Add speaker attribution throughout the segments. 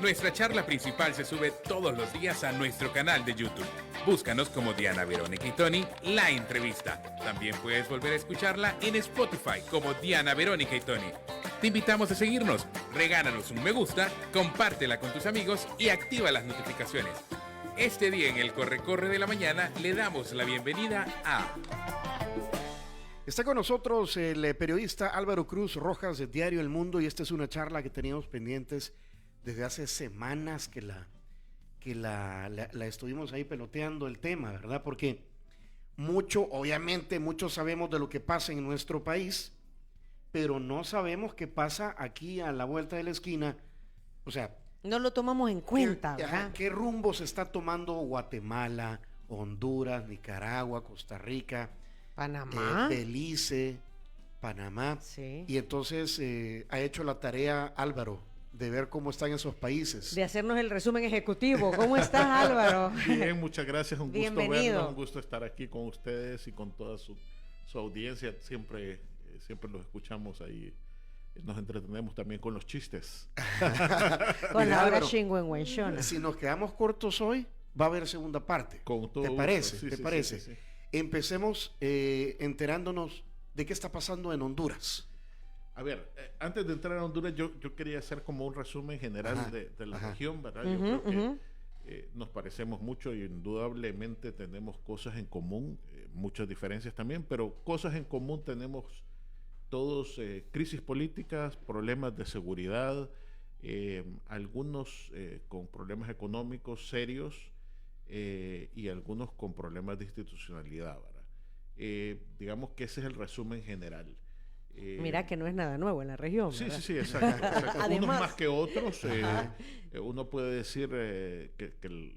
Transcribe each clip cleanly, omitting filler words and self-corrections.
Speaker 1: Nuestra charla principal se sube todos los días a nuestro canal de YouTube. Búscanos como Diana, Verónica y Tony, la entrevista. También puedes volver a escucharla en Spotify como Diana, Verónica y Tony. Te invitamos a seguirnos, regálanos un me gusta, compártela con tus amigos y activa las notificaciones. Este día en el Corre-Corre de la Mañana le damos la bienvenida a...
Speaker 2: Está con nosotros el periodista Álvaro Cruz Rojas de Diario El Mundo, y esta es una charla que teníamos pendientes desde hace semanas que la estuvimos ahí peloteando el tema, ¿verdad? Porque obviamente muchos sabemos de lo que pasa en nuestro país, pero no sabemos qué pasa aquí a la vuelta de la esquina. O sea,
Speaker 3: no lo tomamos en cuenta, ¿verdad?
Speaker 2: ¿Qué rumbo se está tomando Guatemala, Honduras, Nicaragua, Costa Rica,
Speaker 3: Panamá,
Speaker 2: Belice, Panamá?
Speaker 3: Sí.
Speaker 2: Y entonces ha hecho la tarea Álvaro de ver cómo están esos países.
Speaker 3: De hacernos el resumen ejecutivo. ¿Cómo estás, Álvaro?
Speaker 4: Bien, muchas gracias. Un gusto verlos, un gusto estar aquí con ustedes y con toda su audiencia. Siempre los escuchamos ahí. Nos entretenemos también con los chistes.
Speaker 3: Con la hora chingüengüenchona.
Speaker 2: Si nos quedamos cortos hoy, va a haber segunda parte.
Speaker 4: Con todo
Speaker 2: ¿Te parece?
Speaker 4: Sí,
Speaker 2: ¿Te
Speaker 4: sí,
Speaker 2: parece?
Speaker 4: Sí.
Speaker 2: Empecemos enterándonos de qué está pasando en Honduras.
Speaker 4: A ver, antes de entrar a Honduras, yo quería hacer como un resumen general de la región, ¿verdad? Yo creo que nos parecemos mucho y indudablemente tenemos cosas en común, muchas diferencias también, pero cosas en común tenemos todos: crisis políticas, problemas de seguridad, algunos con problemas económicos serios y algunos con problemas de institucionalidad, ¿verdad? Digamos que ese es el resumen general.
Speaker 3: Mira que no es nada nuevo en la región,
Speaker 4: Sí,
Speaker 3: ¿verdad?
Speaker 4: sí, exacto.
Speaker 3: Además,
Speaker 4: unos más que otros. Uno puede decir que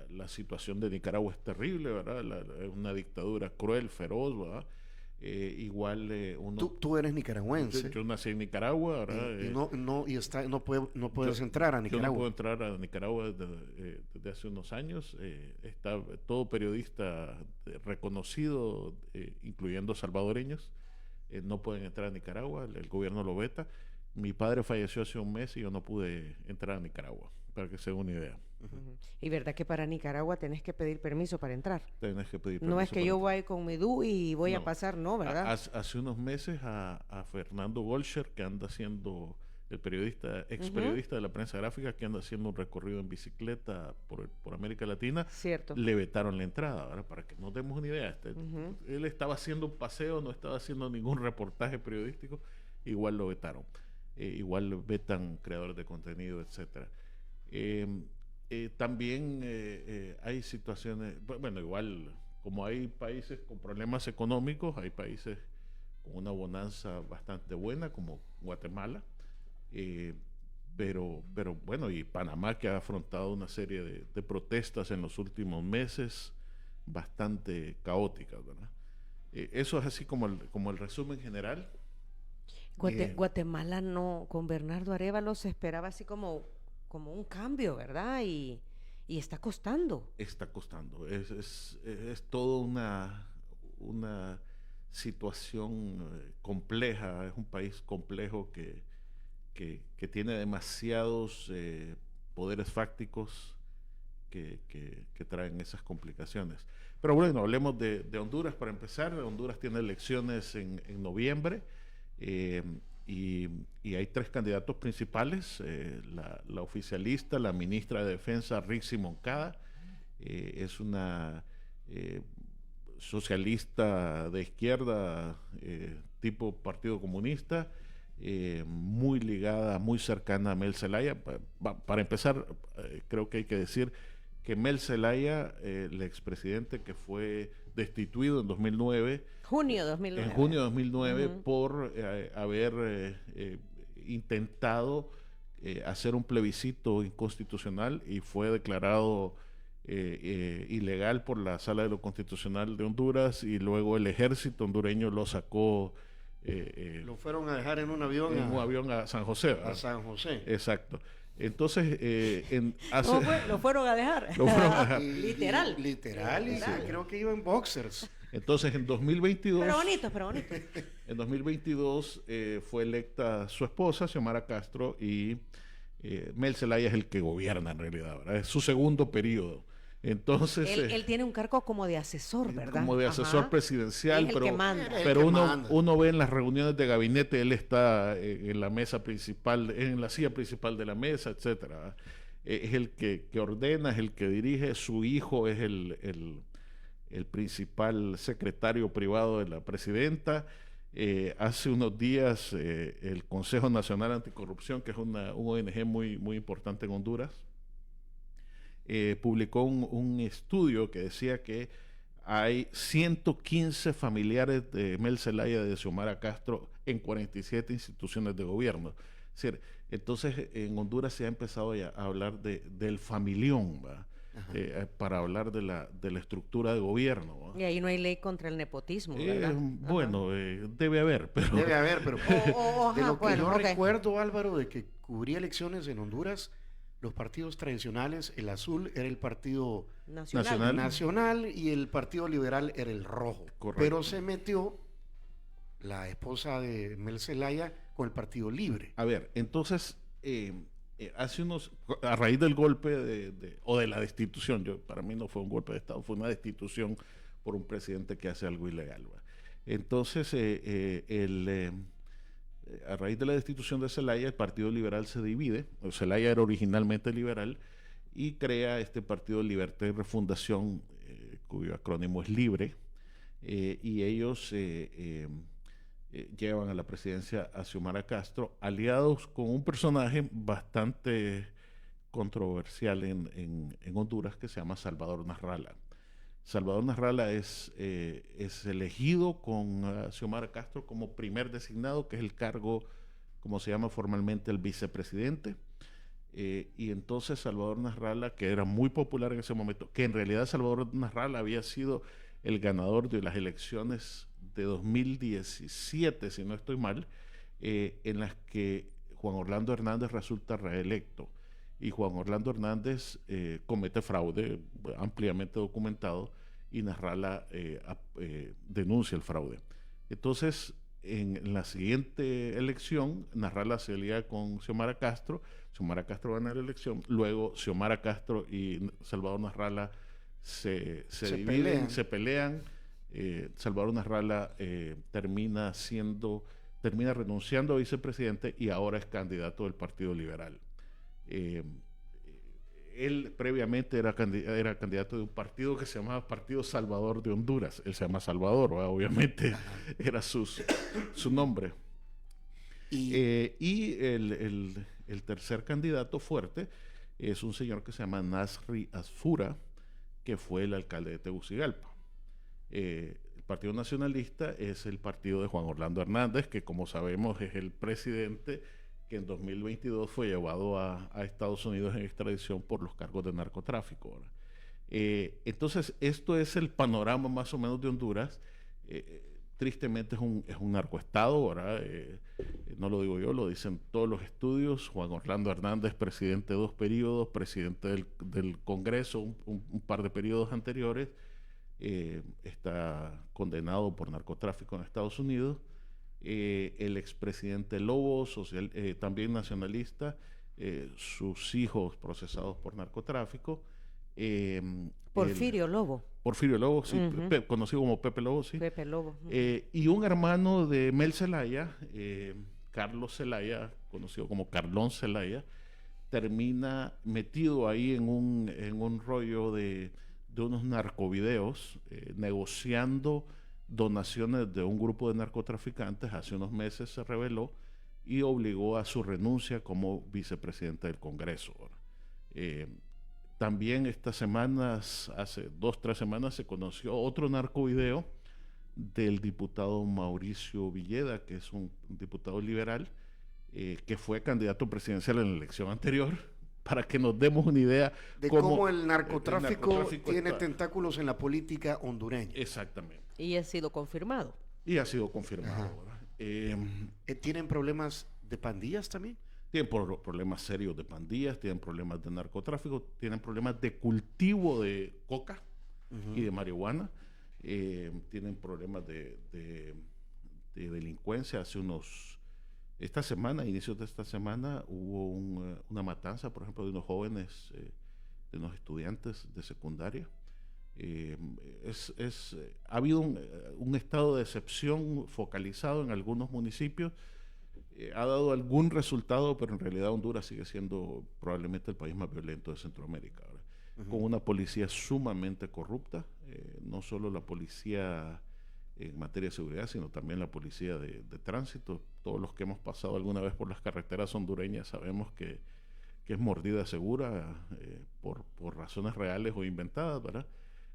Speaker 4: la situación de Nicaragua es terrible, ¿verdad? Es una dictadura cruel, feroz, ¿verdad? Igual uno...
Speaker 2: Tú eres nicaragüense.
Speaker 4: Yo nací en Nicaragua, ¿verdad?
Speaker 2: No puedes entrar a Nicaragua.
Speaker 4: Yo no puedo entrar a Nicaragua desde hace unos años. Está todo periodista reconocido, incluyendo salvadoreños, no pueden entrar a Nicaragua, el gobierno lo veta. Mi padre falleció hace un mes y yo no pude entrar a Nicaragua, para que se den una idea.
Speaker 3: Y verdad que para Nicaragua tenés que pedir permiso para entrar.
Speaker 4: Tenés que pedir permiso.
Speaker 3: No es que yo voy con mi DU y voy a pasar, no, ¿verdad?
Speaker 4: Hace unos meses a Fernando Golcher, que anda haciendo, el periodista, ex periodista de la prensa gráfica, que anda haciendo un recorrido en bicicleta por América Latina,
Speaker 3: cierto,
Speaker 4: le vetaron la entrada, ¿verdad? Para que nos demos una idea. Él estaba haciendo un paseo, no estaba haciendo ningún reportaje periodístico, igual lo vetaron. Igual vetan creadores de contenido, etcétera. También hay situaciones, bueno, igual como hay países con problemas económicos, hay países con una bonanza bastante buena, como Guatemala, pero bueno, y Panamá, que ha afrontado una serie de protestas en los últimos meses bastante caóticas, ¿verdad? Eso es así como el resumen general.
Speaker 3: Guatemala no, con Bernardo Arévalo se esperaba así como un cambio, ¿verdad? Y está costando.
Speaker 4: Está costando. Es toda una situación compleja. Es un país complejo que tiene demasiados poderes fácticos que traen esas complicaciones. Pero bueno, hablemos de Honduras para empezar. Honduras tiene elecciones en noviembre. Y hay tres candidatos principales: la oficialista, la ministra de Defensa Rixi Moncada, es una socialista de izquierda, tipo Partido Comunista, muy ligada, muy cercana a Mel Zelaya. Para empezar, creo que hay que decir que Mel Zelaya, el expresidente que fue destituido en 2009,
Speaker 3: junio 2009.
Speaker 4: En junio de 2009, por haber intentado hacer un plebiscito inconstitucional, y fue declarado ilegal por la Sala de lo Constitucional de Honduras, y luego el ejército hondureño lo sacó.
Speaker 2: Lo fueron a dejar en un avión.
Speaker 4: En un avión a San José.
Speaker 2: A San José.
Speaker 4: Exacto. Entonces,
Speaker 3: lo fueron a dejar. Literal.
Speaker 2: Literal, y sí, creo que iba en boxers.
Speaker 4: Entonces, en 2022...
Speaker 3: Pero bonito.
Speaker 4: En 2022 fue electa su esposa, Xiomara Castro, y Mel Zelaya es el que gobierna en realidad, ¿verdad? Es su segundo periodo. Entonces,
Speaker 3: Él tiene un cargo como de asesor, ¿verdad?
Speaker 4: como de asesor presidencial,
Speaker 3: Es el
Speaker 4: pero,
Speaker 3: que manda.
Speaker 4: pero
Speaker 2: El que manda.
Speaker 4: uno ve en las reuniones de gabinete, él está en la mesa principal, en la silla principal de la mesa, etcétera, ¿verdad? Es el que ordena, es el que dirige. Su hijo es el principal secretario privado de la presidenta. Hace unos días el Consejo Nacional Anticorrupción, que es una ONG muy, muy importante en Honduras, publicó un estudio que decía que hay 115 familiares de Mel Zelaya, de Xiomara Castro, en 47 instituciones de gobierno. Es decir, entonces en Honduras se ha empezado ya a hablar del familión, ¿va? Para hablar de la estructura de gobierno, ¿va?
Speaker 3: Y ahí no hay ley contra el nepotismo, ¿verdad?
Speaker 4: Bueno, debe haber, pero...
Speaker 2: Debe haber, pero de lo que yo
Speaker 3: ok.
Speaker 2: recuerdo, Álvaro, de que cubría elecciones en Honduras, los partidos tradicionales, el azul era el partido nacional y el partido liberal era el rojo.
Speaker 4: Correcto.
Speaker 2: Pero se metió la esposa de Mel Zelaya con el Partido Libre.
Speaker 4: A ver, entonces, a raíz del golpe o de la destitución, para mí no fue un golpe de Estado, fue una destitución por un presidente que hace algo ilegal, ¿va? Entonces, a raíz de la destitución de Zelaya, el Partido Liberal se divide. Zelaya era originalmente liberal y crea este Partido Libertad y Refundación, cuyo acrónimo es LIBRE, y ellos llevan a la presidencia a Xiomara Castro, aliados con un personaje bastante controversial en Honduras, que se llama Salvador Nasralla. Salvador Nasralla es elegido con Xiomara Castro como primer designado, que es el cargo, como se llama formalmente, el vicepresidente. Y entonces Salvador Nasralla, que era muy popular en ese momento, que en realidad Salvador Nasralla había sido el ganador de las elecciones de 2017, si no estoy mal, en las que Juan Orlando Hernández resulta reelecto. Y Juan Orlando Hernández comete fraude ampliamente documentado, y Nasralla denuncia el fraude. Entonces, en la siguiente elección, Nasralla se alía con Xiomara Castro gana la elección, luego Xiomara Castro y Salvador Nasralla se dividen, se pelean. Salvador Nasralla termina renunciando a vicepresidente y ahora es candidato del Partido Liberal. Él previamente era candidato de un partido que se llamaba Partido Salvador de Honduras. Él se llama Salvador, ¿verdad? Obviamente era su nombre. Y el tercer candidato fuerte es un señor que se llama Nasri Asfura, que fue el alcalde de Tegucigalpa. El Partido Nacionalista es el partido de Juan Orlando Hernández, que como sabemos es el presidente que en 2022 fue llevado a Estados Unidos en extradición por los cargos de narcotráfico, ¿verdad? Entonces, esto es el panorama más o menos de Honduras. Tristemente es un narcoestado, ¿verdad? No lo digo yo, lo dicen todos los estudios. Juan Orlando Hernández, presidente de 2 periodos, presidente del Congreso un par de periodos anteriores, está condenado por narcotráfico en Estados Unidos. El expresidente Lobo, también nacionalista, sus hijos procesados por narcotráfico.
Speaker 3: Porfirio Lobo,
Speaker 4: sí, conocido como Pepe Lobo, sí.
Speaker 3: Pepe Lobo.
Speaker 4: Y un hermano de Mel Zelaya, Carlos Zelaya, conocido como Carlón Zelaya, termina metido ahí en un rollo de unos narcovideos, negociando donaciones de un grupo de narcotraficantes. Hace unos meses se reveló y obligó a su renuncia como vicepresidente del Congreso. También estas semanas, hace 2-3 semanas, se conoció otro narcovideo del diputado Mauricio Villeda, que es un diputado liberal, que fue candidato presidencial en la elección anterior, para que nos demos una idea
Speaker 2: de cómo el narcotráfico tiene tentáculos en la política hondureña.
Speaker 4: Exactamente.
Speaker 3: Y ha sido confirmado.
Speaker 2: ¿Tienen problemas de pandillas también?
Speaker 4: Tienen problemas serios de pandillas, tienen problemas de narcotráfico, tienen problemas de cultivo de coca y de marihuana, tienen problemas de delincuencia. Hace unos Esta semana, a inicios de esta semana, hubo una matanza, por ejemplo, de unos jóvenes, de unos estudiantes de secundaria. Ha habido un estado de excepción focalizado en algunos municipios. Ha dado algún resultado, pero en realidad Honduras sigue siendo probablemente el país más violento de Centroamérica, ¿verdad? Con una policía sumamente corrupta, no solo la policía en materia de seguridad, sino también la policía de tránsito. Todos los que hemos pasado alguna vez por las carreteras hondureñas sabemos que es mordida segura por razones reales o inventadas, ¿verdad?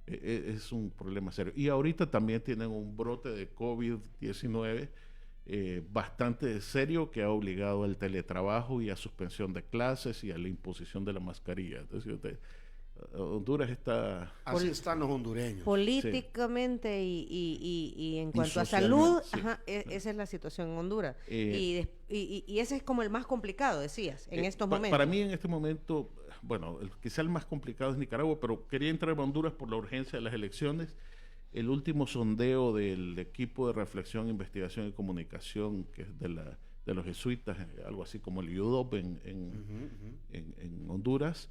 Speaker 4: Es un problema serio. Y ahorita también tienen un brote de COVID-19 bastante serio que ha obligado al teletrabajo y a suspensión de clases y a la imposición de la mascarilla. Entonces, Honduras está...
Speaker 2: Así están los hondureños.
Speaker 3: Políticamente y en cuanto a
Speaker 2: socialmente,
Speaker 3: salud,
Speaker 2: sí.
Speaker 3: esa es la situación en Honduras. Y ese es como el más complicado, decías, en estos momentos.
Speaker 4: Para mí en este momento, bueno, quizá el más complicado es Nicaragua, pero quería entrar a Honduras por la urgencia de las elecciones. El último sondeo del equipo de reflexión, investigación y comunicación, que es de los jesuitas, algo así como el UDOP en Honduras,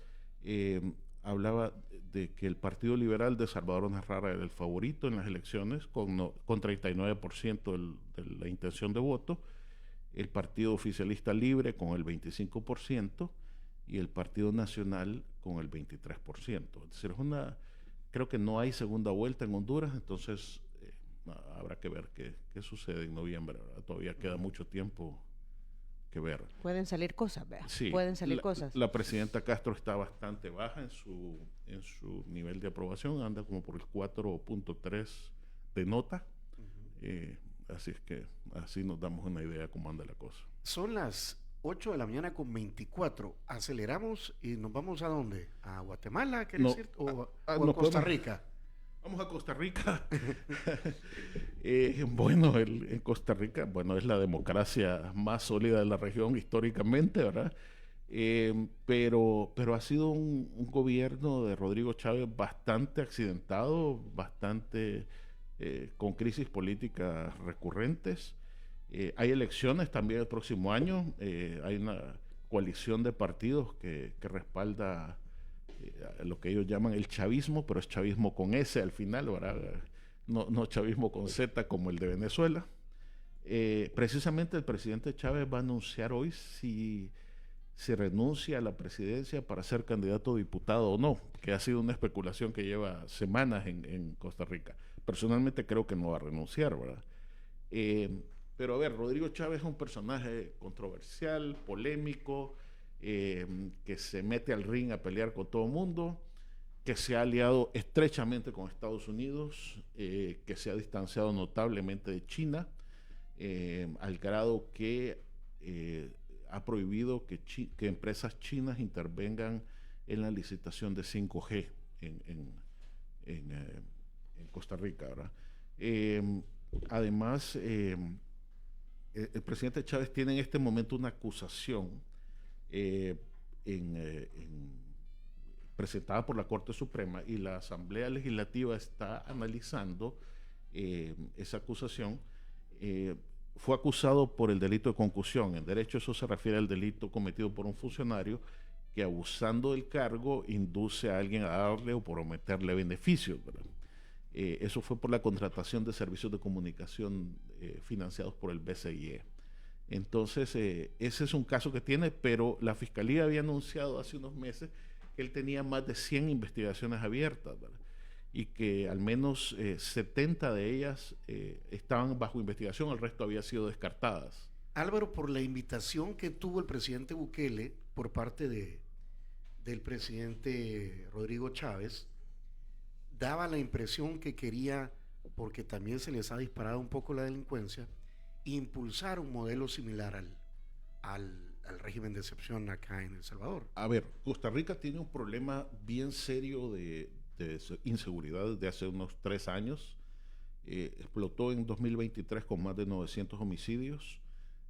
Speaker 4: hablaba de que el Partido Liberal de Salvador Narrara era el favorito en las elecciones, con 39% de la intención de voto, el Partido Oficialista Libre con el 25% y el Partido Nacional con el 23%. Es decir, creo que no hay segunda vuelta en Honduras, entonces habrá que ver qué sucede en noviembre, ¿verdad? Todavía queda mucho tiempo que ver.
Speaker 3: Pueden salir cosas, vea.
Speaker 4: Sí,
Speaker 3: pueden salir cosas.
Speaker 4: La presidenta Castro está bastante baja en su nivel de aprobación, anda como por el 4.3 de nota. Así es que así nos damos una idea cómo anda la cosa.
Speaker 2: Son las 8 de la mañana con 24. Aceleramos y nos vamos ¿a dónde? ¿A Guatemala, querés decir? ¿O a Costa Rica?
Speaker 4: Vamos a Costa Rica. Bueno, en Costa Rica, bueno, es la democracia más sólida de la región históricamente, ¿verdad? Pero ha sido un gobierno de Rodrigo Chávez bastante accidentado, bastante con crisis políticas recurrentes. Hay elecciones también el próximo año. Hay una coalición de partidos que respalda lo que ellos llaman el chavismo, pero es chavismo con S al final, ¿verdad? No chavismo con Z como el de Venezuela. Precisamente el presidente Chávez va a anunciar hoy si renuncia a la presidencia para ser candidato a diputado o no, que ha sido una especulación que lleva semanas en Costa Rica. Personalmente creo que no va a renunciar, ¿verdad? Pero a ver, Rodrigo Chávez es un personaje controversial, polémico, que se mete al ring a pelear con todo el mundo, que se ha aliado estrechamente con Estados Unidos, que se ha distanciado notablemente de China, al grado que ha prohibido que empresas chinas intervengan en la licitación de 5G en Costa Rica, ¿verdad? Además, el presidente Chávez tiene en este momento una acusación presentada por la Corte Suprema, y la Asamblea Legislativa está analizando esa acusación. Fue acusado por el delito de concusión. En derecho eso se refiere al delito cometido por un funcionario que, abusando del cargo, induce a alguien a darle o prometerle beneficios, ¿verdad? Eso fue por la contratación de servicios de comunicación financiados por el BCIE. Entonces, ese es un caso que tiene, pero la Fiscalía había anunciado hace unos meses que él tenía más de 100 investigaciones abiertas, ¿verdad? Y que al menos 70 de ellas estaban bajo investigación, el resto había sido descartadas.
Speaker 2: Álvaro, por la invitación que tuvo el presidente Bukele por parte del presidente Rodrigo Chávez, daba la impresión que quería, porque también se les ha disparado un poco la delincuencia, impulsar un modelo similar al régimen de excepción acá en El Salvador.
Speaker 4: A ver, Costa Rica tiene un problema bien serio de inseguridad desde hace unos 3 años. Explotó en 2023 con más de 900 homicidios.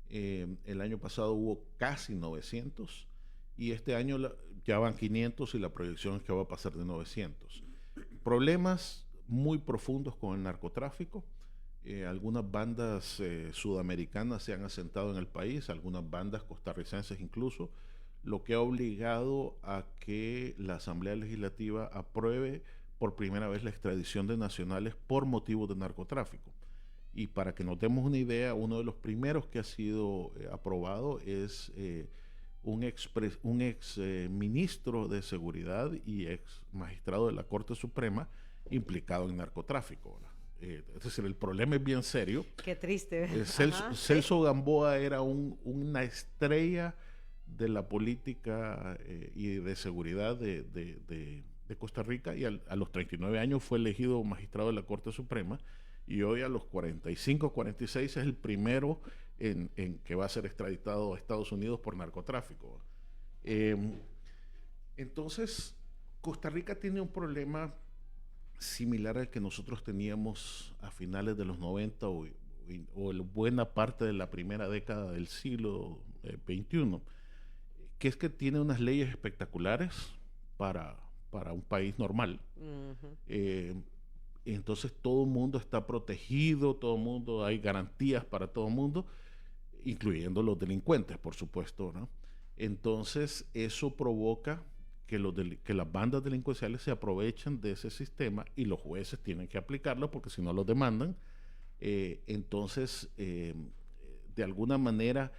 Speaker 4: El año pasado hubo casi 900 y este año ya van 500 y la proyección es que va a pasar de 900. Problemas muy profundos con el narcotráfico, Algunas bandas sudamericanas se han asentado en el país, algunas bandas costarricenses incluso, lo que ha obligado a que la Asamblea Legislativa apruebe por primera vez la extradición de nacionales por motivos de narcotráfico. Y para que nos demos una idea, uno de los primeros que ha sido aprobado es un ex ministro de Seguridad y ex magistrado de la Corte Suprema implicado en narcotráfico, ¿verdad? Es decir, el problema es bien serio.
Speaker 3: Qué triste.
Speaker 4: Celso Gamboa era una estrella de la política y de seguridad de Costa Rica, y a los 39 años fue elegido magistrado de la Corte Suprema, y hoy a los 45, 46 es el primero en que va a ser extraditado a Estados Unidos por narcotráfico. Entonces, Costa Rica tiene un problema similar al que nosotros teníamos a finales de los 90 o buena parte de la primera década del siglo XXI, que es que tiene unas leyes espectaculares para un país normal. Entonces todo el mundo está protegido, todo el mundo, hay garantías para todo el mundo, incluyendo los delincuentes, por supuesto, ¿no? Entonces eso provoca que las bandas delincuenciales se aprovechen de ese sistema, y los jueces tienen que aplicarlo porque si no los demandan. Entonces, de alguna manera,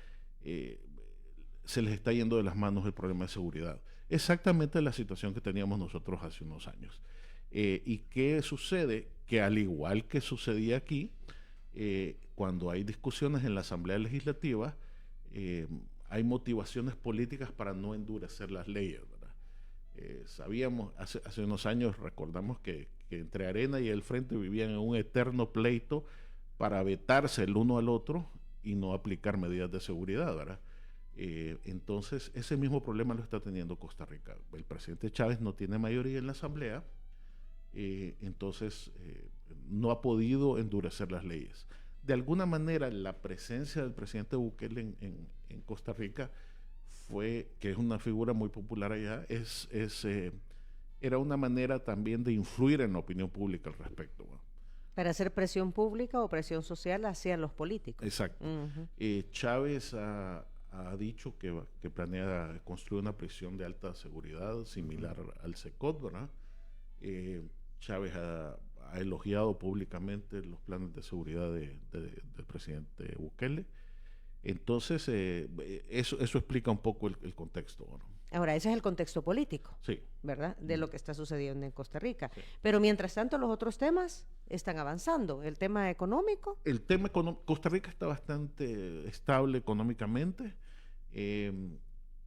Speaker 4: se les está yendo de las manos el problema de seguridad. Exactamente la situación que teníamos nosotros hace unos años. ¿Y qué sucede? Que al igual que sucedía aquí, cuando hay discusiones en la Asamblea Legislativa, hay motivaciones políticas para no endurecer las leyes, ¿verdad? Sabíamos, hace unos años recordamos que entre Arena y el Frente vivían en un eterno pleito para vetarse el uno al otro y no aplicar medidas de seguridad, ¿verdad? Entonces, ese mismo problema lo está teniendo Costa Rica. El presidente Chávez no tiene mayoría en la Asamblea, entonces no ha podido endurecer las leyes. De alguna manera, la presencia del presidente Bukele en Costa Rica que es una figura muy popular allá, era una manera también de influir en la opinión pública al respecto, ¿no?
Speaker 3: Para hacer presión pública o presión social hacia los políticos.
Speaker 4: Exacto. Chávez ha dicho que planea construir una prisión de alta seguridad similar al SECOT, ¿verdad? Chávez ha elogiado públicamente los planes de seguridad del presidente Bukele. Entonces, eso explica un poco el contexto, ¿no?
Speaker 3: Ahora, ese es el contexto político,
Speaker 4: sí,
Speaker 3: ¿verdad? De lo que está sucediendo en Costa Rica.
Speaker 4: Sí.
Speaker 3: Pero mientras tanto, los otros temas están avanzando. El tema económico.
Speaker 4: El tema económico, Costa Rica está bastante estable económicamente.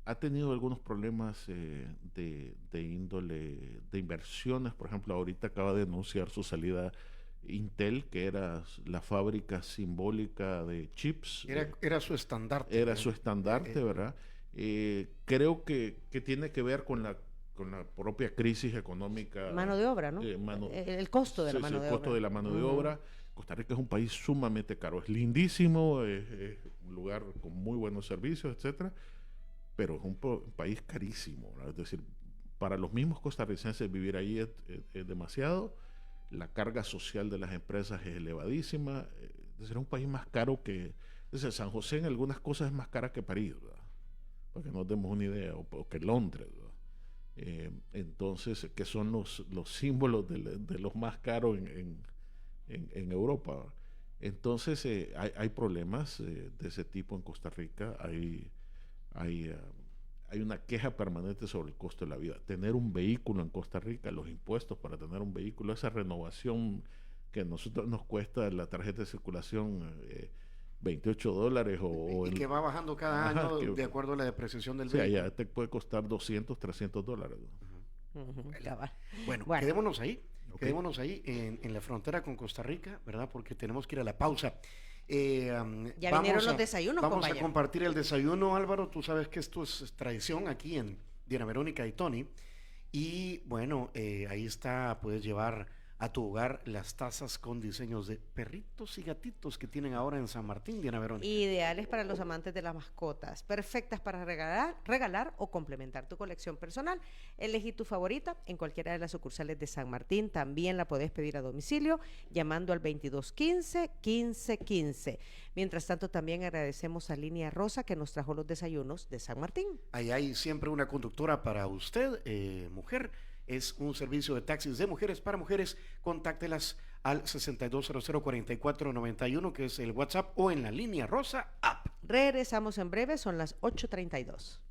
Speaker 4: Ha tenido algunos problemas de índole de inversiones. Por ejemplo, ahorita acaba de anunciar su salida Intel, que era la fábrica simbólica de chips.
Speaker 2: Era su estandarte.
Speaker 4: Era su estandarte, ¿verdad? Creo que tiene que ver con la propia crisis económica.
Speaker 3: Mano de obra, ¿no? El costo de la mano de obra.
Speaker 4: El costo de la mano de obra. Costa Rica es un país sumamente caro. Es lindísimo, es un lugar con muy buenos servicios, etcétera, pero es un país carísimo, ¿verdad? Es decir, para los mismos costarricenses vivir ahí es demasiado. La carga social de las empresas es elevadísima. Es decir, es un país más caro que... Es decir, San José en algunas cosas es más cara que París, ¿verdad? Para que nos demos una idea, o que Londres, ¿verdad? Entonces, que son los símbolos de los más caros en Europa, ¿verdad? Entonces, hay problemas de ese tipo en Costa Rica. Hay una queja permanente sobre el costo de la vida. Tener un vehículo en Costa Rica, los impuestos para tener un vehículo, esa renovación que a nosotros nos cuesta la tarjeta de circulación $28
Speaker 2: y que va bajando cada año de acuerdo a la depreciación del vehículo.
Speaker 4: Sí, allá te puede costar $200, $300.
Speaker 2: Bueno, quedémonos ahí. Okay. Quedémonos ahí en la frontera con Costa Rica, ¿verdad? Porque tenemos que ir a la pausa.
Speaker 3: Ya vinieron los desayunos,
Speaker 2: Vamos a compartir el desayuno, Álvaro. Tú sabes que esto es tradición aquí en Diana Verónica y Tony. Y bueno, ahí está, puedes llevar a tu hogar las tazas con diseños de perritos y gatitos que tienen ahora en San Martín, Diana Verónica.
Speaker 3: Ideales para los amantes de las mascotas, perfectas para regalar o complementar tu colección personal. Elegí tu favorita en cualquiera de las sucursales de San Martín. También la puedes pedir a domicilio llamando al 2215-1515. Mientras tanto, también agradecemos a Línea Rosa que nos trajo los desayunos de San Martín.
Speaker 2: Ahí hay siempre una conductora para usted, mujer. Es un servicio de taxis de mujeres para mujeres. Contáctelas al 6200-4491, que es el WhatsApp, o en la Línea Rosa app.
Speaker 3: Regresamos en breve, son las 8:32.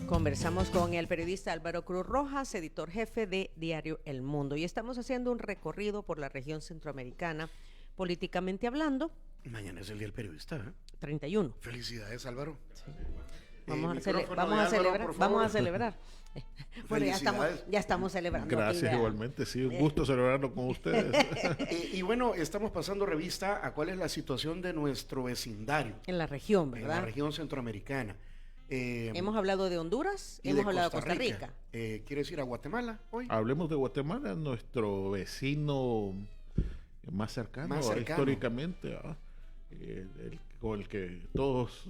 Speaker 3: Conversamos con el periodista Álvaro Cruz Rojas, editor jefe de Diario El Mundo, y estamos haciendo un recorrido por la región centroamericana, políticamente hablando.
Speaker 2: Mañana es el Día del Periodista, ¿eh?
Speaker 3: 31.
Speaker 2: Felicidades, Álvaro.
Speaker 3: Sí. Vamos a
Speaker 2: Álvaro,
Speaker 3: celebrar.
Speaker 2: por
Speaker 3: Vamos a
Speaker 2: favor.
Speaker 3: celebrar. Bueno, ya estamos celebrando.
Speaker 4: Gracias,
Speaker 3: aquí,
Speaker 4: igualmente. Sí, un gusto celebrarlo con ustedes.
Speaker 2: Y bueno, estamos pasando revista a cuál es la situación de nuestro vecindario.
Speaker 3: En la región,
Speaker 2: En la
Speaker 3: ¿verdad?
Speaker 2: región centroamericana.
Speaker 3: Hemos hablado de Honduras,
Speaker 2: y
Speaker 3: hemos hablado de Costa Rica.
Speaker 2: ¿Quieres ir a Guatemala hoy?
Speaker 4: Hablemos de Guatemala, nuestro vecino más cercano, históricamente, con el que todos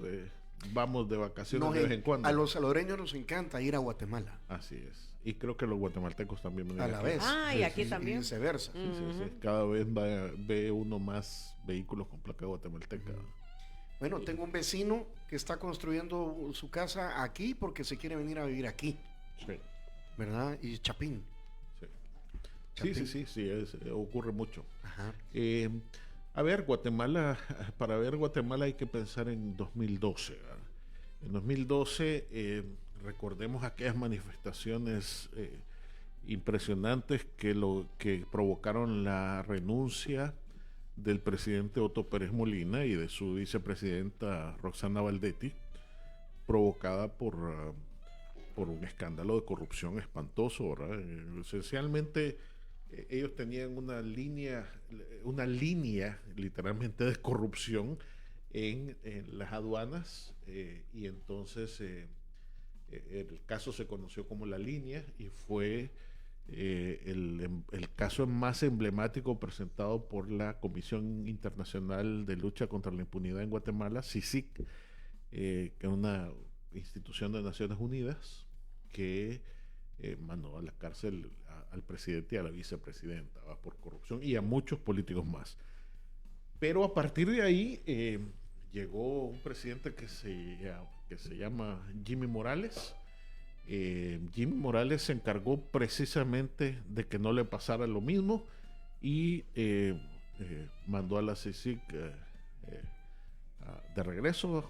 Speaker 4: vamos de vacaciones de vez en cuando.
Speaker 2: A los salvadoreños nos encanta ir a Guatemala.
Speaker 4: Así es. Y creo que los guatemaltecos también vienen
Speaker 2: A la
Speaker 4: aquí.
Speaker 2: vez.
Speaker 3: Ah, y aquí también.
Speaker 2: Y viceversa.
Speaker 4: Sí, sí. Cada vez ve uno más vehículos con placa guatemalteca.
Speaker 2: Bueno, tengo un vecino que está construyendo su casa aquí porque se quiere venir a vivir aquí,
Speaker 4: Sí.
Speaker 2: ¿verdad? Y Chapín.
Speaker 4: Sí, ocurre mucho.
Speaker 2: Ajá.
Speaker 4: A ver, Guatemala, para ver Guatemala hay que pensar en 2012. ¿verdad? En 2012, recordemos aquellas manifestaciones impresionantes que provocaron la renuncia del presidente Otto Pérez Molina y de su vicepresidenta Roxana Valdetti, provocada por un escándalo de corrupción espantoso, ¿verdad? Esencialmente ellos tenían una línea literalmente de corrupción en las aduanas, y entonces el caso se conoció como La Línea y fue el caso más emblemático presentado por la Comisión Internacional de Lucha contra la Impunidad en Guatemala, CICIG, que es una institución de Naciones Unidas que mandó a la cárcel al presidente y a la vicepresidenta por corrupción y a muchos políticos más. Pero a partir de ahí llegó un presidente que se llama Jimmy Morales. Jimmy Morales se encargó precisamente de que no le pasara lo mismo y mandó a la CICIG de regreso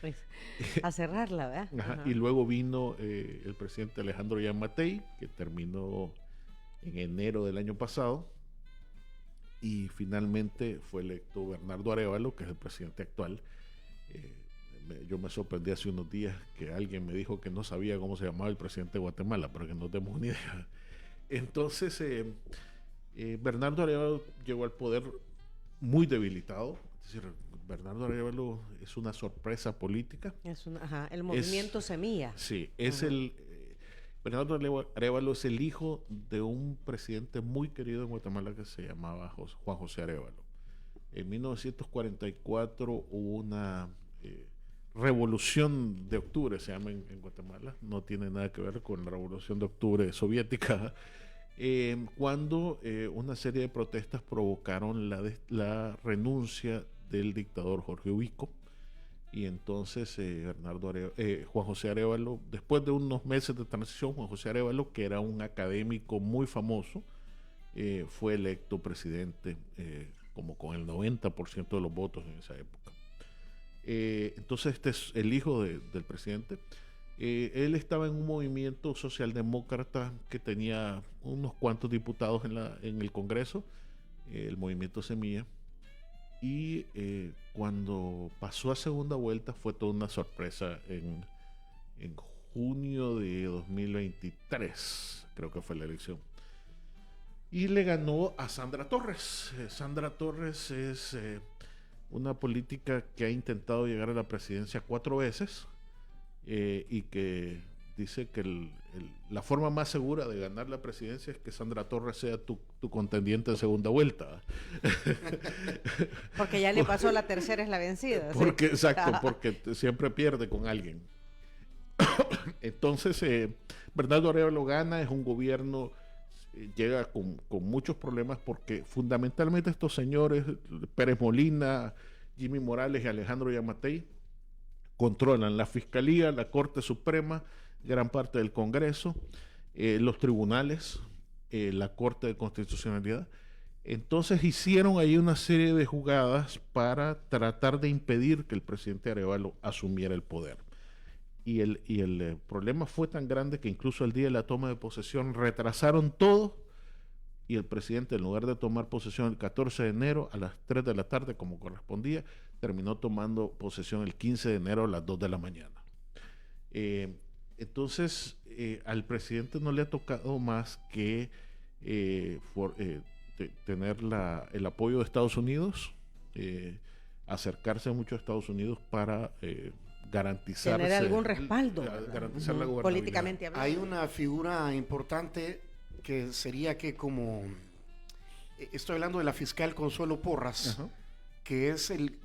Speaker 3: Pues, a cerrarla, ¿verdad?
Speaker 4: Ajá. Y luego vino el presidente Alejandro Yamatei, que terminó en enero del año pasado, y finalmente fue electo Bernardo Arévalo, que es el presidente actual. Yo me sorprendí hace unos días que alguien me dijo que no sabía cómo se llamaba el presidente de Guatemala, para que no demos una idea. Entonces, Bernardo Arévalo llegó al poder muy debilitado. Es decir, Bernardo Arévalo es una sorpresa política.
Speaker 3: El movimiento Semilla.
Speaker 4: Sí, Bernardo Arévalo es el hijo de un presidente muy querido en Guatemala que se llamaba Juan José Arévalo. En 1944 hubo una revolución de octubre, se llama en Guatemala, no tiene nada que ver con la revolución de octubre soviética, cuando una serie de protestas provocaron la renuncia del dictador Jorge Ubico, y entonces Juan José Arévalo, después de unos meses de transición, Juan José Arévalo, que era un académico muy famoso, fue electo presidente como con el 90% de los votos en esa época. Entonces este es el hijo del presidente. Él estaba en un movimiento socialdemócrata que tenía unos cuantos diputados en el Congreso, el movimiento Semilla, y cuando pasó a segunda vuelta fue toda una sorpresa en junio de 2023, creo que fue la elección, y le ganó a Sandra Torres. Sandra Torres es una política que ha intentado llegar a la presidencia 4 veces, y que dice que la forma más segura de ganar la presidencia es que Sandra Torres sea tu contendiente en segunda vuelta.
Speaker 3: Porque ya le pasó la tercera, es la vencida.
Speaker 4: Porque, ¿sí? Exacto, porque siempre pierde con alguien. Entonces, Bernardo Arévalo gana, es un gobierno, llega con muchos problemas porque fundamentalmente estos señores, Pérez Molina, Jimmy Morales y Alejandro Yamatei, controlan la Fiscalía, la Corte Suprema, gran parte del Congreso, los tribunales, la Corte de Constitucionalidad. Entonces hicieron ahí una serie de jugadas para tratar de impedir que el presidente Arévalo asumiera el poder. y el problema fue tan grande que incluso el día de la toma de posesión retrasaron todo y el presidente, en lugar de tomar posesión el 14 de enero a las 3 de la tarde como correspondía, terminó tomando posesión el 15 de enero a las 2 de la mañana. Entonces, al presidente no le ha tocado más que tener el apoyo de Estados Unidos, acercarse mucho a Estados Unidos para garantizar
Speaker 3: tener algún respaldo,
Speaker 4: garantizar la gobernabilidad.
Speaker 3: Políticamente hablando.
Speaker 2: Hay una figura importante que sería que estoy hablando de la fiscal Consuelo Porras, uh-huh, que es el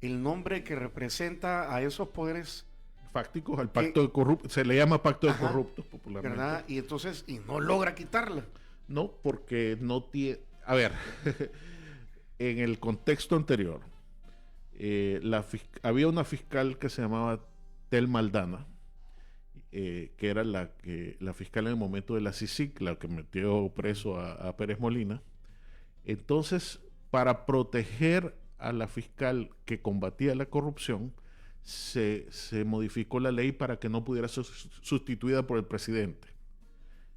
Speaker 2: nombre que representa a esos poderes
Speaker 4: fácticos, al pacto de corruptos, se le llama pacto de corruptos popularmente.
Speaker 2: ¿Verdad? Y entonces, no logra quitarla.
Speaker 4: No, porque no tiene... A ver, en el contexto anterior, había una fiscal que se llamaba Telma Aldana, que era la fiscal en el momento de la CICIG, la que metió preso a Pérez Molina. Entonces, para proteger a la fiscal que combatía la corrupción, se modificó la ley para que no pudiera ser sustituida por el presidente.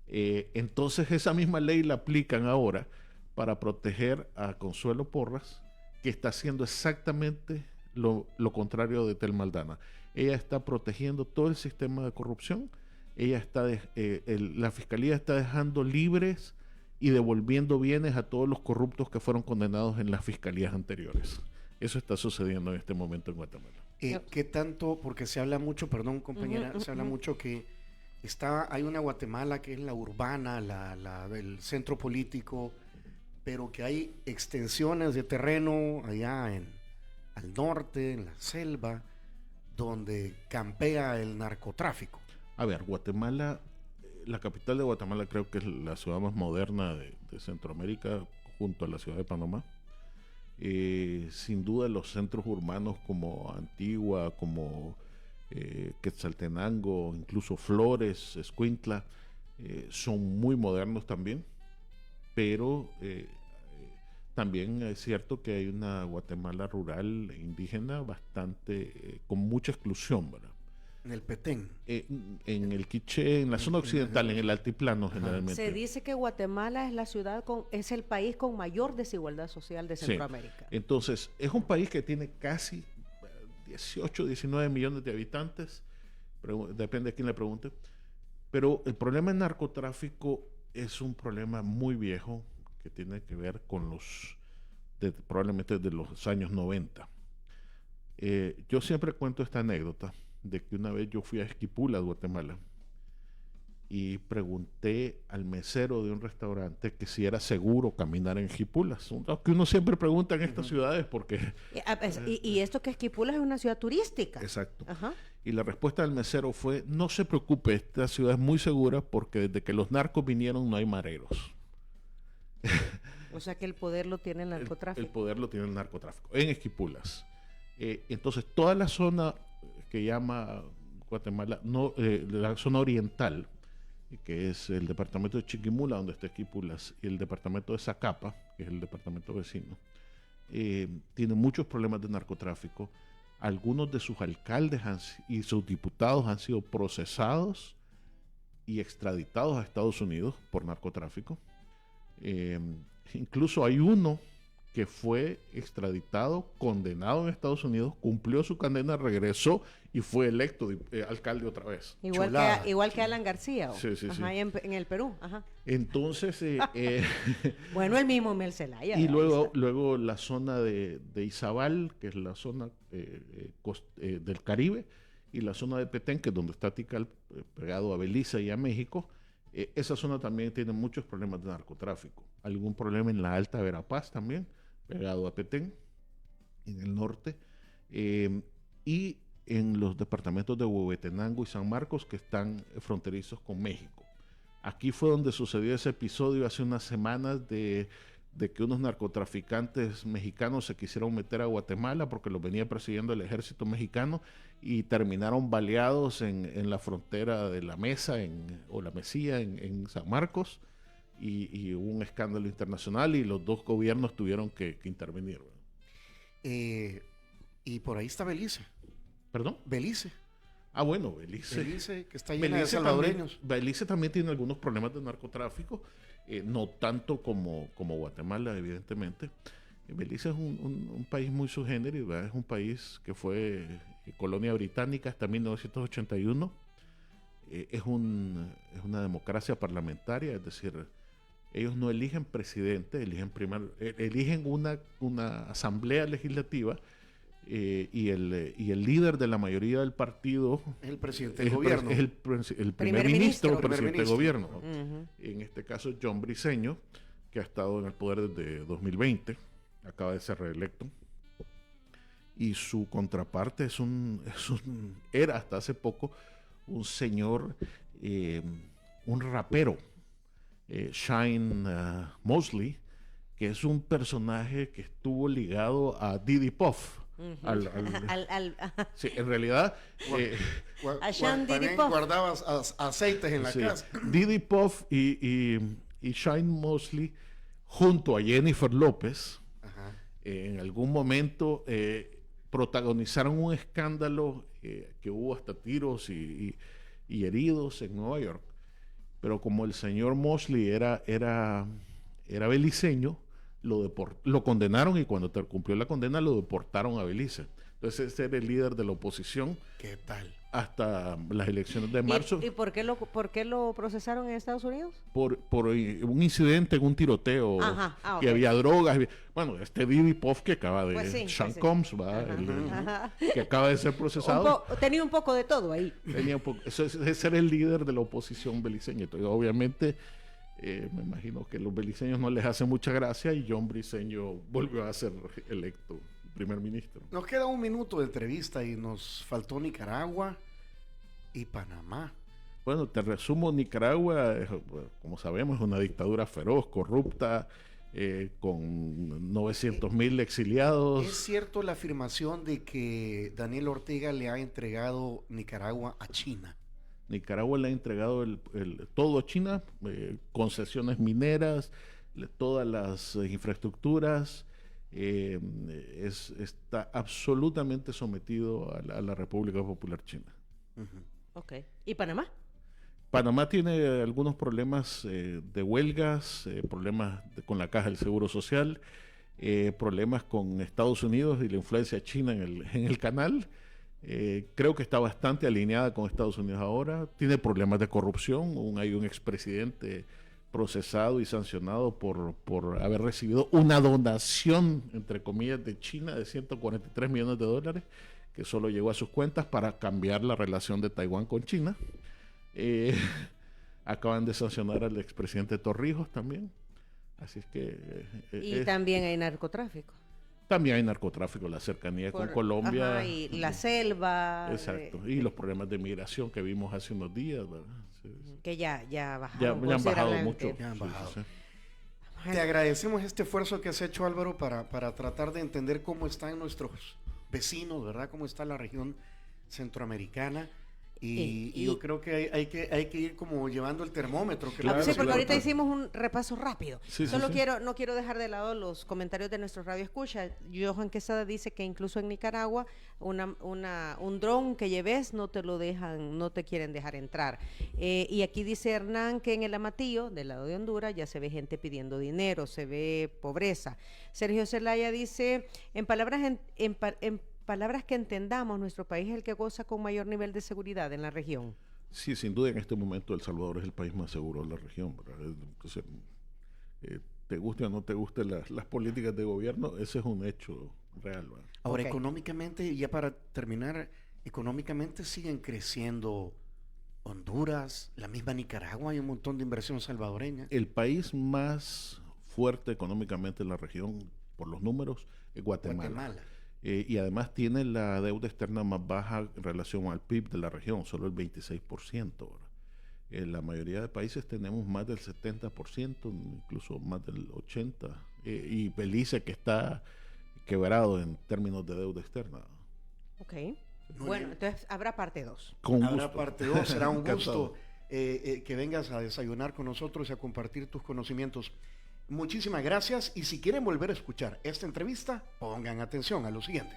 Speaker 4: Entonces esa misma ley la aplican ahora para proteger a Consuelo Porras, que está haciendo exactamente lo contrario de Telma Aldana. Ella está protegiendo todo el sistema de corrupción. La fiscalía está dejando libres y devolviendo bienes a todos los corruptos que fueron condenados en las fiscalías anteriores. Eso está sucediendo en este momento en Guatemala.
Speaker 2: ¿Qué tanto? Porque se habla mucho, perdón compañera, se habla mucho que hay una Guatemala que es la urbana, la del centro político, pero que hay extensiones de terreno allá al norte, en la selva, donde campea el narcotráfico.
Speaker 4: A ver, Guatemala, la capital de Guatemala creo que es la ciudad más moderna de Centroamérica, junto a la ciudad de Panamá. Sin duda los centros urbanos como Antigua, como Quetzaltenango, incluso Flores, Escuintla, son muy modernos también, pero también es cierto que hay una Guatemala rural e indígena bastante con mucha exclusión, ¿verdad?
Speaker 2: En el Petén.
Speaker 4: En el Quiché, en la zona occidental, en el altiplano generalmente.
Speaker 3: Se dice que Guatemala es el país con mayor desigualdad social de Centroamérica.
Speaker 4: Sí. Entonces, es un país que tiene casi 18, 19 millones de habitantes, depende de quién le pregunte, pero el problema del narcotráfico es un problema muy viejo que tiene que ver con probablemente de los años 90. Yo siempre cuento esta anécdota de que una vez yo fui a Esquipulas, Guatemala, y pregunté al mesero de un restaurante que si era seguro caminar en Esquipulas, que uno siempre pregunta en estas ciudades porque...
Speaker 3: Y esto que Esquipulas es una ciudad turística.
Speaker 4: Exacto.
Speaker 3: Ajá.
Speaker 4: Y la respuesta del mesero fue, no se preocupe, esta ciudad es muy segura porque desde que los narcos vinieron no hay mareros.
Speaker 3: O sea que el poder lo tiene el narcotráfico.
Speaker 4: El poder lo tiene el narcotráfico, en Esquipulas. Entonces, toda la zona que llama Guatemala, la zona oriental, que es el departamento de Chiquimula, donde está Esquipulas, y el departamento de Zacapa, que es el departamento vecino, tiene muchos problemas de narcotráfico. Algunos de sus alcaldes y sus diputados han sido procesados y extraditados a Estados Unidos por narcotráfico. Incluso hay uno que fue extraditado, condenado en Estados Unidos, cumplió su condena, regresó y fue electo alcalde otra vez.
Speaker 3: Igual que Alan García.
Speaker 4: Sí.
Speaker 3: En el Perú. Ajá.
Speaker 4: Entonces...
Speaker 3: bueno, el mismo Mel Zelaya.
Speaker 4: Y luego la zona de Izabal, que es la zona del Caribe, y la zona de Petén, que es donde está Tikal, pegado a Belice y a México. Esa zona también tiene muchos problemas de narcotráfico. Algún problema en la Alta Verapaz también, pegado a Petén, en el norte, y en los departamentos de Huehuetenango y San Marcos, que están fronterizos con México. Aquí fue donde sucedió ese episodio hace unas semanas de que unos narcotraficantes mexicanos se quisieron meter a Guatemala porque los venía persiguiendo el ejército mexicano y terminaron baleados en la frontera de La Mesa o La Mesía en San Marcos. Y hubo un escándalo internacional y los dos gobiernos tuvieron que intervenir.
Speaker 2: Y por ahí está Belice.
Speaker 4: ¿Perdón?
Speaker 2: Belice.
Speaker 4: Ah, bueno, Belice.
Speaker 2: Belice, que está llena de salvadoreños.
Speaker 4: Belice también tiene algunos problemas de narcotráfico, no tanto como Guatemala, evidentemente. Belice es un país muy subgénero, ¿verdad? Es un país que fue colonia británica hasta 1981. Es una democracia parlamentaria, es decir, ellos no eligen presidente, eligen una asamblea legislativa. Y el líder de la mayoría del partido
Speaker 2: es el presidente del gobierno.
Speaker 4: Es el primer ministro, presidente del gobierno.
Speaker 3: Uh-huh.
Speaker 4: En este caso, John Briceño, que ha estado en el poder desde 2020, acaba de ser reelecto. Y su contraparte era hasta hace poco un señor, un rapero, Shine Mosley, que es un personaje que estuvo ligado a Diddy Puff.
Speaker 3: Uh-huh.
Speaker 4: Sí, en realidad
Speaker 2: también guardabas aceites en la casa.
Speaker 4: Diddy Puff y Shine Mosley junto a Jennifer López en algún momento protagonizaron un escándalo que hubo hasta tiros y heridos en Nueva York, pero como el señor Mosley era beliceño, lo condenaron y cuando cumplió la condena lo deportaron a Belice. Entonces ese era el líder de la oposición.
Speaker 2: ¿Qué tal?
Speaker 4: Hasta las elecciones de marzo.
Speaker 3: ¿Y por qué lo procesaron en Estados Unidos?
Speaker 4: Por un incidente en un tiroteo, que había drogas. Bueno, este Diddy Puff que acaba de...
Speaker 3: Pues sí,
Speaker 4: Sean
Speaker 3: sí.
Speaker 4: Combs, que acaba de ser procesado.
Speaker 3: Tenía un poco de todo ahí.
Speaker 4: Ese era el líder de la oposición beliceña. Entonces, obviamente... me imagino que a los beliceños no les hace mucha gracia y John Briceño volvió a ser electo primer ministro.
Speaker 2: Nos queda un minuto de entrevista y nos faltó Nicaragua y Panamá.
Speaker 4: Bueno, te resumo, Nicaragua, como sabemos, es una dictadura feroz, corrupta, con 900,000 exiliados.
Speaker 2: ¿Es cierto la afirmación de que Daniel Ortega le ha entregado Nicaragua a China?
Speaker 4: Nicaragua le ha entregado todo a China, concesiones mineras, todas las infraestructuras, está absolutamente sometido a la República Popular China.
Speaker 2: Uh-huh.
Speaker 3: Ok. ¿Y Panamá?
Speaker 4: Panamá tiene algunos problemas de huelgas, problemas con la Caja del Seguro Social, problemas con Estados Unidos y la influencia china en el canal. Creo que está bastante alineada con Estados Unidos ahora. Tiene problemas de corrupción. Hay un expresidente procesado y sancionado por haber recibido una donación, entre comillas, de China de $143 millones, que solo llegó a sus cuentas para cambiar la relación de Taiwán con China. Acaban de sancionar al expresidente Torrijos también. Así es que...
Speaker 3: también hay narcotráfico.
Speaker 4: También hay narcotráfico, la cercanía con Colombia.
Speaker 3: Y la selva.
Speaker 4: Exacto. Y los problemas de migración que vimos hace unos días, ¿verdad? Sí.
Speaker 3: Que ya bajaron.
Speaker 4: Ya han bajado mucho.
Speaker 2: Ya han bajado.
Speaker 4: Sí.
Speaker 2: Te agradecemos este esfuerzo que has hecho, Álvaro, para tratar de entender cómo están nuestros vecinos, ¿verdad? Cómo está la región centroamericana. Y yo creo que hay que ir como llevando el termómetro.
Speaker 3: Claro, sí, porque ahorita hicimos un repaso rápido.
Speaker 4: Sí,
Speaker 3: Solo
Speaker 4: sí.
Speaker 3: no quiero dejar de lado los comentarios de nuestro radio escucha. Johan Quesada dice que incluso en Nicaragua un dron que lleves no te quieren dejar entrar. Y aquí dice Hernán que en el Amatillo, del lado de Honduras, ya se ve gente pidiendo dinero, se ve pobreza. Sergio Zelaya dice, en palabras que entendamos, nuestro país es el que goza con mayor nivel de seguridad en la región.
Speaker 4: Sí, sin duda en este momento El Salvador es el país más seguro de la región, ¿verdad? Entonces, te guste o no te gusten las políticas de gobierno, ese es un hecho real, ¿verdad?
Speaker 2: Ahora,
Speaker 3: Okay.
Speaker 2: económicamente, ya para terminar, económicamente siguen creciendo Honduras, la misma Nicaragua, hay un montón de inversión salvadoreña.
Speaker 4: El país más fuerte económicamente en la región, por los números, es Guatemala. Y además tiene la deuda externa más baja en relación al PIB de la región, solo el 26%. En la mayoría de países tenemos más del 70%, incluso más del 80%. Y Belice, que está quebrado en términos de deuda externa.
Speaker 3: Ok.
Speaker 2: Muy
Speaker 3: Bueno,
Speaker 2: bien.
Speaker 3: entonces habrá parte 2.
Speaker 4: Con
Speaker 2: Habrá
Speaker 4: gusto.
Speaker 2: parte 2, será un
Speaker 4: Encantado.
Speaker 2: gusto que vengas a desayunar con nosotros y a compartir tus conocimientos. Muchísimas gracias y si quieren volver a escuchar esta entrevista, pongan atención a lo siguiente.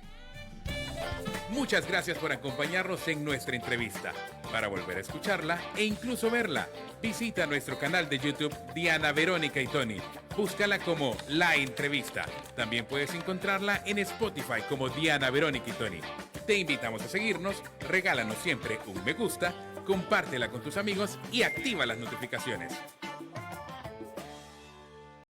Speaker 1: Muchas gracias por acompañarnos en nuestra entrevista. Para volver a escucharla e incluso verla, visita nuestro canal de YouTube Diana Verónica y Tony. Búscala como La Entrevista. También puedes encontrarla en Spotify como Diana Verónica y Tony. Te invitamos a seguirnos, regálanos siempre un me gusta, compártela con tus amigos y activa las notificaciones.